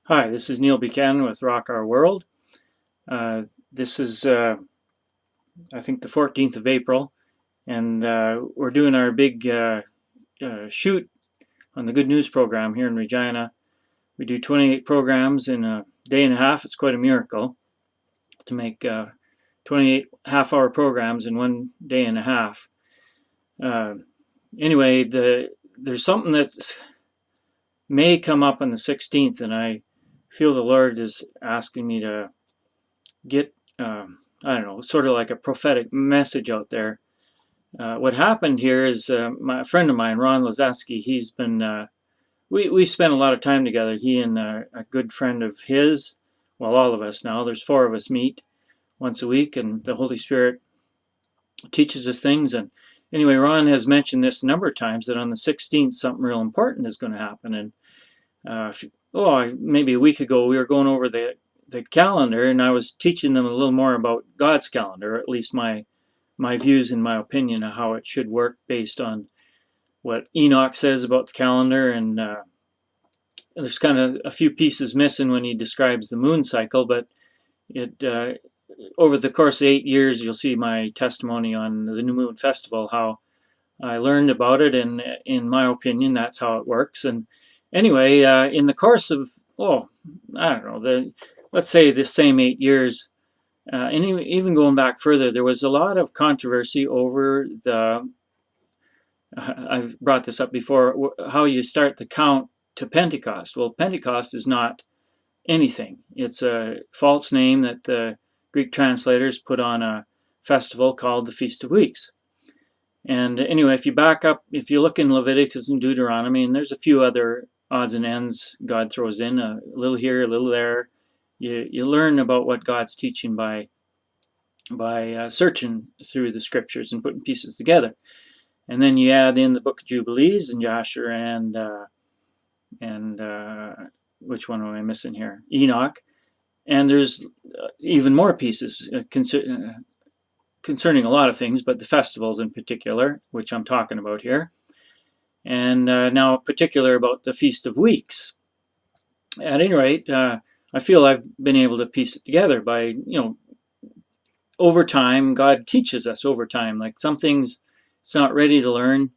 Hi, this is Neil Buchanan with Rock Our World. This is, I think, the 14th of April, and we're doing our big shoot on the Good News program here in Regina. We do 28 programs in a day and a half. It's quite a miracle to make 28 half-hour programs in one day and a half. Anyway, there's something that's may come up on the 16th, and I feel the Lord is asking me to get, I don't know, sort of like a prophetic message out there. What happened here is a friend of mine, Ron Lazeski, he's been, we spent a lot of time together. He and a good friend of his, well, all of us now, there's 4 of us meet once a week, and the Holy Spirit teaches us things. And anyway, Ron has mentioned this a number of times, that on the 16th, something real important is going to happen. And maybe a week ago, we were going over the calendar, and I was teaching them a little more about God's calendar, or at least my views and my opinion of how it should work based on what Enoch says about the calendar. And there's kind of a few pieces missing when he describes the moon cycle, but it over the course of 8 years, you'll see my testimony on the New Moon Festival, how I learned about it, and in my opinion, that's how it works. And anyway, in the course of, I don't know, let's say the same 8 years, and even going back further, there was a lot of controversy over I've brought this up before, how you start the count to Pentecost. Well, Pentecost is not anything. It's a false name that the Greek translators put on a festival called the Feast of Weeks. And anyway, if you back up, if you look in Leviticus and Deuteronomy, and there's a few other odds and ends God throws in, a little here, a little there, you learn about what God's teaching by searching through the scriptures and putting pieces together. And then you add in the Book of Jubilees and Joshua and which one am I missing here? Enoch. And there's even more pieces concerning a lot of things, but the festivals in particular, which I'm talking about here. And now particular about the Feast of Weeks. At any rate, I feel I've been able to piece it together by, over time. God teaches us over time. Like some things it's not ready to learn.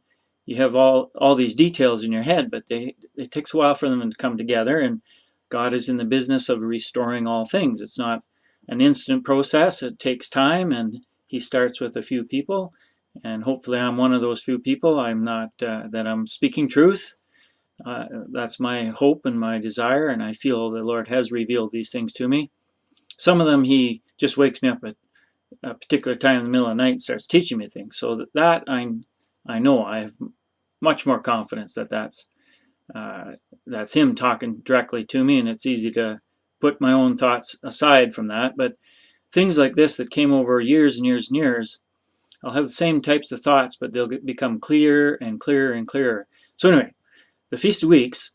You have all these details in your head, but it takes a while for them to come together, and God is in the business of restoring all things. It's not an instant process. It takes time, and he starts with a few people, and hopefully I'm one of those few people. I'm not that I'm speaking truth. That's my hope and my desire, and I feel the Lord has revealed these things to me. Some of them he just wakes me up at a particular time in the middle of the night and starts teaching me things. So that I know I have much more confidence that that's him talking directly to me, and it's easy to put my own thoughts aside from that. But things like this that came over years and years and years, I'll have the same types of thoughts, but they'll become clearer and clearer and clearer. So anyway, the Feast of Weeks,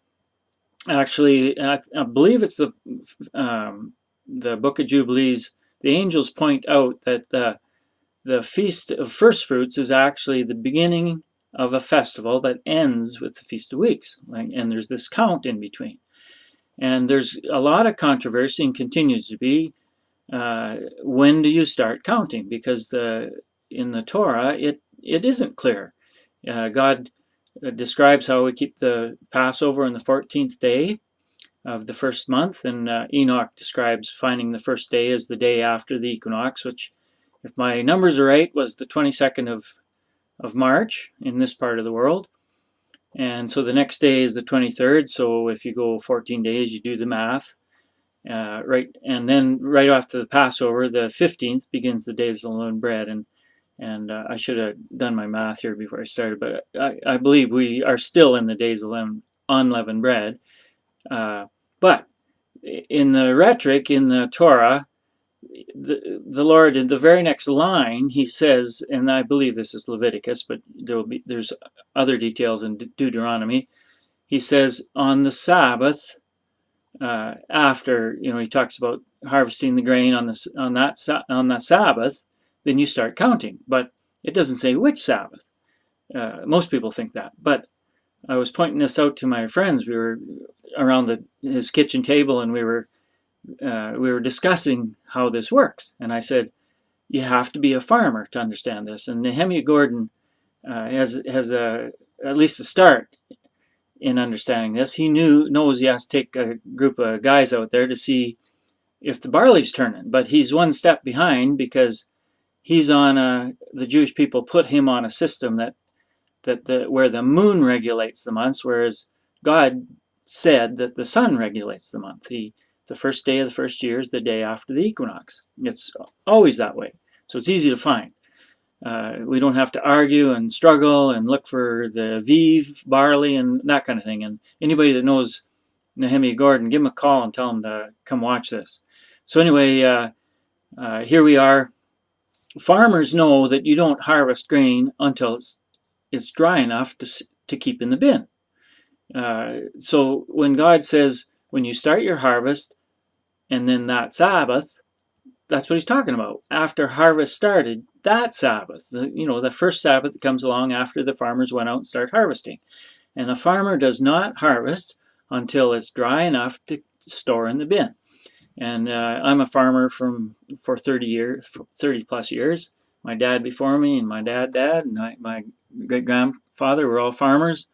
actually, I believe it's the Book of Jubilees. The angels point out that the Feast of First Fruits is actually the beginning of a festival that ends with the Feast of Weeks. And there's this count in between. And there's a lot of controversy, and continues to be, when do you start counting? Because in the Torah, it isn't clear. God describes how we keep the Passover on the 14th day of the first month, and Enoch describes finding the first day as the day after the equinox, which, if my numbers are right, was the 22nd of March in this part of the world. And so the next day is the 23rd, so if you go 14 days, you do the math. Right, and then right after the Passover, the 15th, begins the days of unleavened bread. And I should have done my math here before I started, but I believe we are still in the days of unleavened bread. But in the rhetoric, in the Torah, the Lord, in the very next line, he says, and I believe this is Leviticus, but there's other details in Deuteronomy. He says, on the Sabbath, after he talks about harvesting the grain on the Sabbath, then you start counting. But it doesn't say which Sabbath. Most people think that, but I was pointing this out to my friends. around his kitchen table, and we were discussing how this works. And I said, you have to be a farmer to understand this. And Nehemiah Gordon has at least a start in understanding this. He knows he has to take a group of guys out there to see if the barley's turning, but he's one step behind because he's on the Jewish people put him on a system where the moon regulates the months, whereas God said that the sun regulates the month. The first day of the first year is the day after the equinox. It's always that way, so it's easy to find. We don't have to argue and struggle and look for the Aviv barley and that kind of thing. And anybody that knows Nehemiah Gordon, give him a call and tell him to come watch this. So anyway, here we are. Farmers know that you don't harvest grain until it's dry enough to keep in the bin. So when God says, when you start your harvest, and then that Sabbath, that's what he's talking about. After harvest started, that Sabbath, the first Sabbath that comes along after the farmers went out and start harvesting. And a farmer does not harvest until it's dry enough to store in the bin. And I'm a farmer for 30 plus years. My dad before me and my dad, and my great-grandfather were all farmers.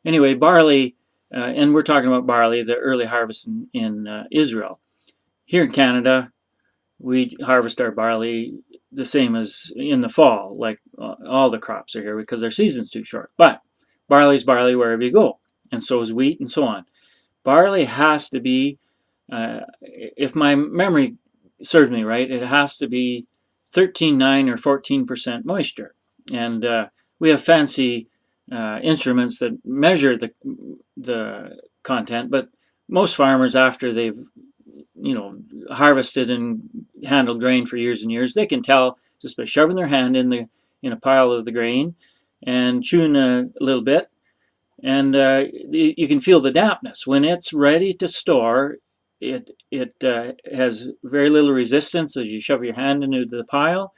Anyway, barley, and we're talking about barley, the early harvest in Israel. Here in Canada, we harvest our barley the same as in the fall, like all the crops are here because their season's too short. But barley's barley wherever you go, and so is wheat and so on. Barley has to be, if my memory serves me right, it has to be 13.9 or 14% moisture. And we have fancy instruments that measure the content, but most farmers, after they've harvested and handled grain for years and years, they can tell just by shoving their hand in a pile of the grain and chewing a little bit, and you can feel the dampness. When it's ready to store, it has very little resistance as you shove your hand into the pile,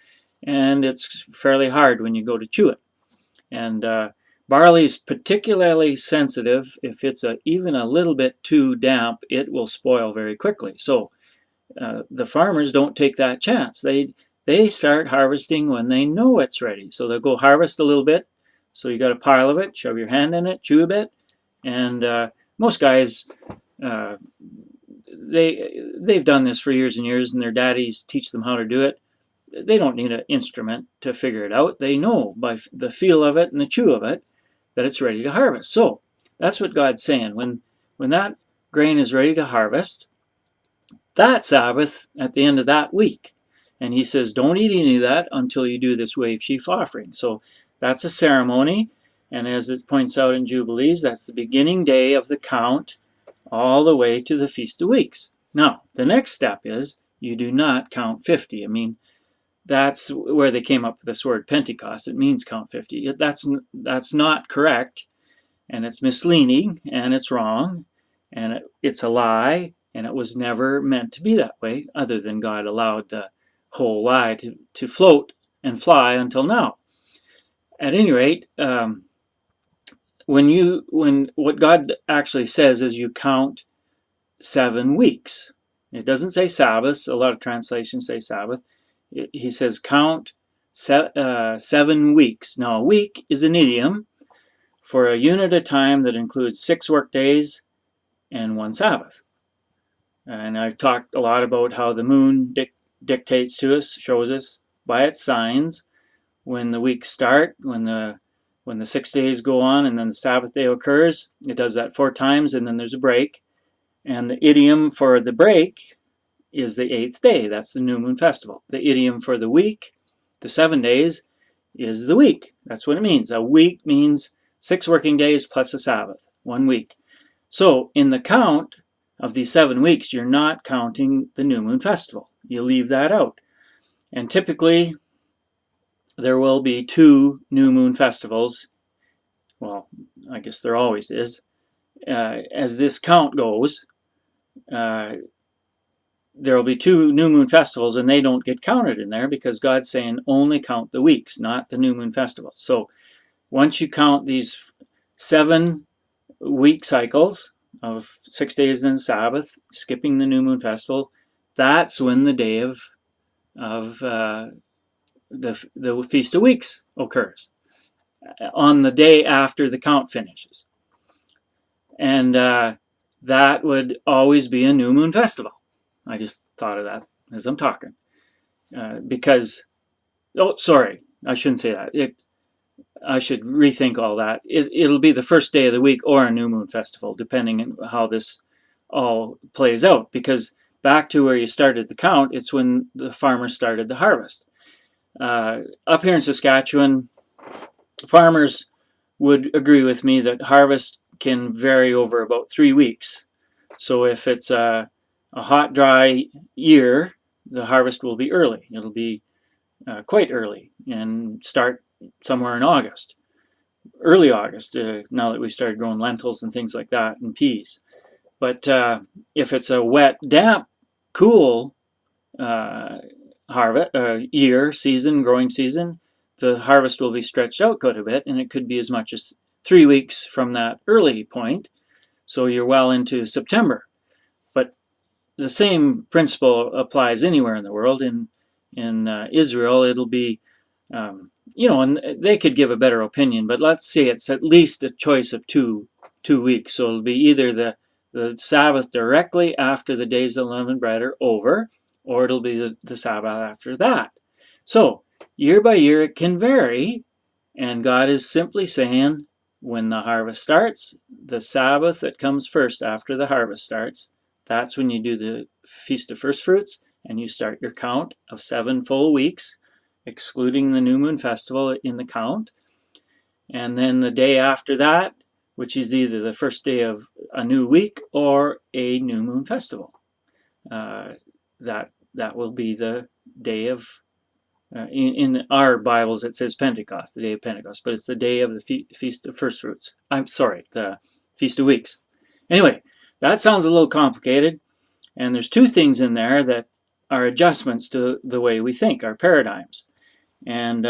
and it's fairly hard when you go to chew it. And barley is particularly sensitive. If it's even a little bit too damp, it will spoil very quickly. So the farmers don't take that chance. They start harvesting when they know it's ready. So they'll go harvest a little bit. So you got a pile of it, shove your hand in it, chew a bit, and most guys, they've done this for years and years, and their daddies teach them how to do it. They don't need an instrument to figure it out. They know by the feel of it and the chew of it that it's ready to harvest. So that's what God's saying. When that grain is ready to harvest, that Sabbath at the end of that week. And he says, don't eat any of that until you do this wave sheaf offering. So that's a ceremony, and as it points out in Jubilees, that's the beginning day of the count all the way to the Feast of Weeks. Now, the next step is you do not count 50. I mean, that's where they came up with this word Pentecost. It means count 50. That's not correct, and it's misleading, and it's wrong, and it's a lie, and it was never meant to be that way, other than God allowed the whole lie to float and fly until now. At any rate, what God actually says is you count 7 weeks. It doesn't say Sabbaths. A lot of translations say Sabbath. He says count 7 weeks. Now, a week is an idiom for a unit of time that includes 6 work days and 1 Sabbath. And I've talked a lot about how the moon dictates to us, shows us by its signs when the weeks start, when the 6 days go on, and then the Sabbath day occurs. It does that 4 times, and then there's a break. And the idiom for the break is the 8th day. That's the new moon festival. The idiom for the week, the 7 days, is the week. That's what it means. A week means 6 working days plus a Sabbath, 1 week. So in the count of these 7 weeks, you're not counting the new moon festival. You leave that out. And typically, there will be 2 new moon festivals. Well, I guess there always is. As this count goes, there will be 2 new moon festivals, and they don't get counted in there because God's saying only count the weeks, not the new moon festivals. So once you count these 7 week cycles of 6 days and a Sabbath, skipping the new moon festival, that's when the day of the Feast of Weeks occurs, on the day after the count finishes. And that would always be a new moon festival. I just thought of that as I'm talking. Because, oh, sorry, I shouldn't say that. I should rethink all that. It'll be the first day of the week or a new moon festival, depending on how this all plays out. Because back to where you started the count, it's when the farmers started the harvest. Up here in Saskatchewan, farmers would agree with me that harvest can vary over about 3 weeks. So if it's a hot, dry year, the harvest will be early. It'll be quite early and start somewhere in August, early August, now that we started growing lentils and things like that and peas. But if it's a wet, damp, cool growing season, the harvest will be stretched out quite a bit, and it could be as much as 3 weeks from that early point. So you're well into September. But the same principle applies anywhere in the world. In Israel, it'll be, and they could give a better opinion, but let's say it's at least a choice of two weeks. So it'll be either the Sabbath directly after the days of unleavened bread are over, or it'll be the Sabbath after that. So year by year it can vary, and God is simply saying, when the harvest starts, the Sabbath that comes first after the harvest starts, that's when you do the Feast of First Fruits, and you start your count of 7 full weeks, excluding the new moon festival in the count. And then the day after that, which is either the first day of a new week or a new moon festival, that will be the day of, in our Bibles it says Pentecost, the day of Pentecost, but it's the day of the Feast of First Fruits. I'm sorry, the Feast of Weeks. Anyway, that sounds a little complicated, and there's 2 things in there that are adjustments to the way we think, our paradigms. And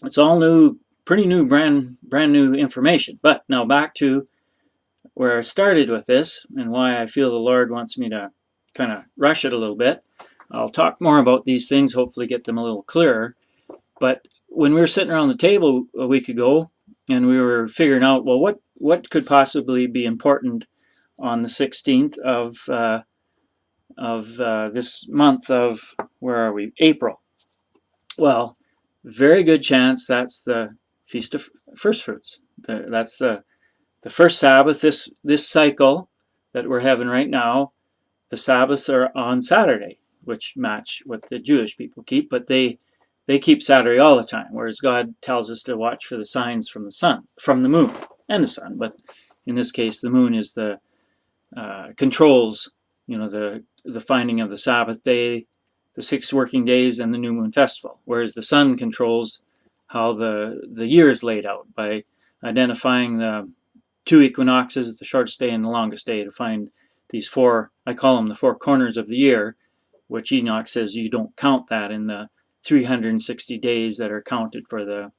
it's all new, pretty new, brand new information. But now back to where I started with this and why I feel the Lord wants me to kind of rush it a little bit. I'll talk more about these things, hopefully get them a little clearer. But when we were sitting around the table a week ago and we were figuring out, well, what could possibly be important on the 16th of this month of, where are we, April. Well, very good chance that's the Feast of First Fruits. That's the first Sabbath, this cycle that we're having right now. The Sabbaths are on Saturday, which match what the Jewish people keep, but they keep Saturday all the time, whereas God tells us to watch for the signs from the moon and the sun. But in this case, the moon is the controls, the finding of the Sabbath day, the 6 working days, and the new moon festival, whereas the sun controls how the year is laid out by identifying the 2 equinoxes, the shortest day and the longest day, to find these 4, I call them the 4 corners of the year, which Enoch says you don't count that in the 360 days that are counted for the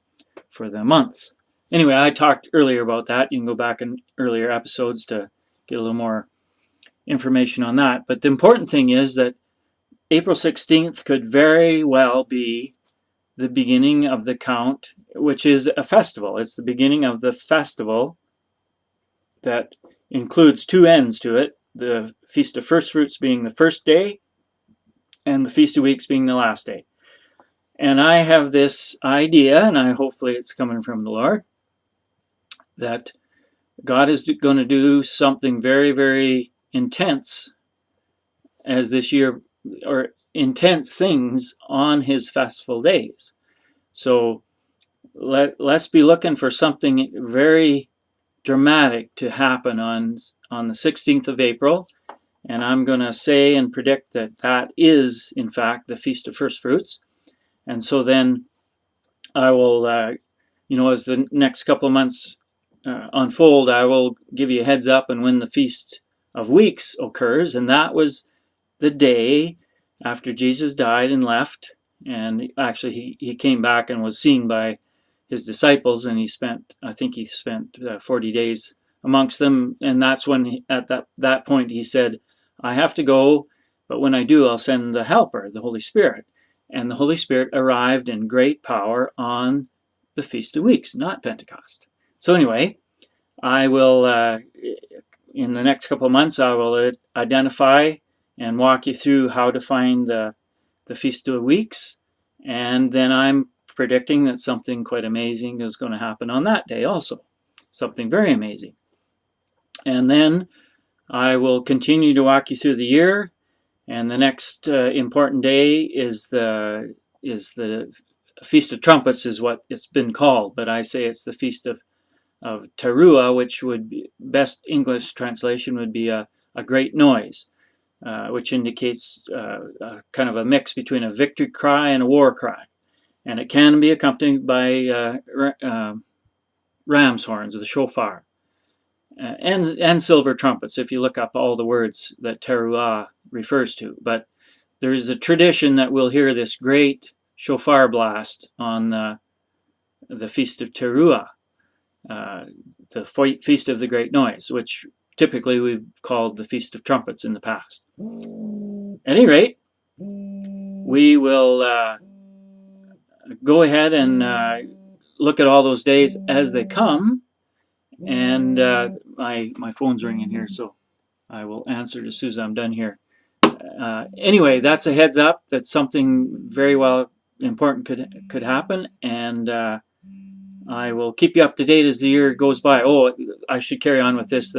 months. Anyway, I talked earlier about that. You can go back in earlier episodes to get a little more information on that. But the important thing is that April 16th could very well be the beginning of the count, which is a festival. It's the beginning of the festival that includes 2 ends to it, the Feast of First Fruits being the first day and the Feast of Weeks being the last day. And I have this idea, and hopefully it's coming from the Lord, that God is going to do something very, very intense as this year, or intense things on his festival days. So let's be looking for something very dramatic to happen on the 16th of April. And I'm going to say and predict that is, in fact, the Feast of First Fruits. And so then I will, as the next couple of months unfold, I will give you a heads up on when the Feast of Weeks occurs. And that was the day after Jesus died and left. And actually, he came back and was seen by his disciples, and I think he spent 40 days amongst them, and that's when at that point he said, I have to go, but when I do, I'll send the Helper, the Holy Spirit. And the Holy Spirit arrived in great power on the Feast of Weeks, not Pentecost. So anyway, I will, in the next couple of months, I will identify and walk you through how to find the Feast of Weeks, and then I'm predicting that something quite amazing is going to happen on that day also. Something very amazing. And then I will continue to walk you through the year, and the next important day is the Feast of Trumpets, is what it's been called, but I say it's the Feast of Teruah, which would be, best English translation would be a great noise, which indicates kind of a mix between a victory cry and a war cry, and it can be accompanied by ram's horns, the shofar. And silver trumpets, if you look up all the words that teruah refers to. But there is a tradition that we'll hear this great shofar blast on the Feast of Teruah, the Feast of the Great Noise, which typically we've called the Feast of Trumpets in the past. At any rate, we will go ahead and look at all those days as they come. And my phone's ringing here, so I will answer as soon as I'm done here. Anyway, that's a heads up that something very well important could happen, and I will keep you up to date as the year goes by. Oh, I should carry on with this.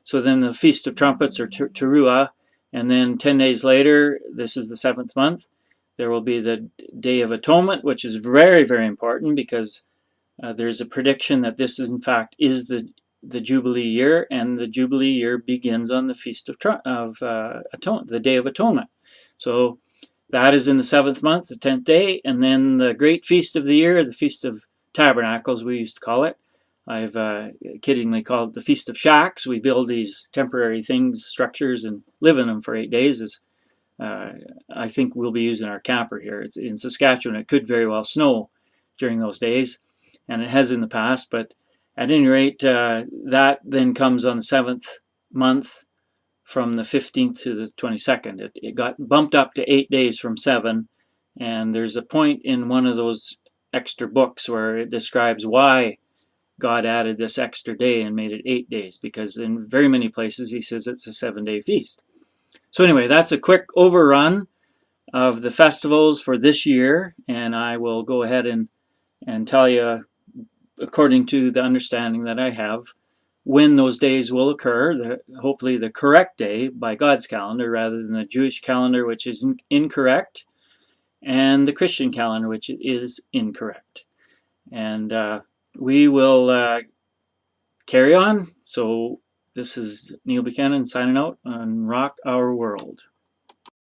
So then the Feast of Trumpets, or Teruah, and then 10 days later, this is the 7th month, there will be the Day of Atonement, which is very, very important because there's a prediction that this is, in fact, is the Jubilee year, and the Jubilee year begins on the Feast of Atonement, the Day of Atonement. So that is in the 7th month, the 10th day, and then the great feast of the year, the Feast of Tabernacles, we used to call it. I've kiddingly called it the Feast of Shacks. We build these temporary things, structures, and live in them for 8 days. As I think we'll be using our camper here. It's in Saskatchewan. It could very well snow during those days, and it has in the past, but at any rate, that then comes on the 7th month from the 15th to the 22nd. It got bumped up to 8 days from 7, and there's a point in one of those extra books where it describes why God added this extra day and made it 8 days, because in very many places he says it's a 7-day feast. So anyway, that's a quick overrun of the festivals for this year, and I will go ahead and tell you, according to the understanding that I have, when those days will occur, hopefully the correct day by God's calendar rather than the Jewish calendar, which is incorrect, and the Christian calendar, which is incorrect. And we will carry on. So this is Neil Buchanan signing out on Rock Our World.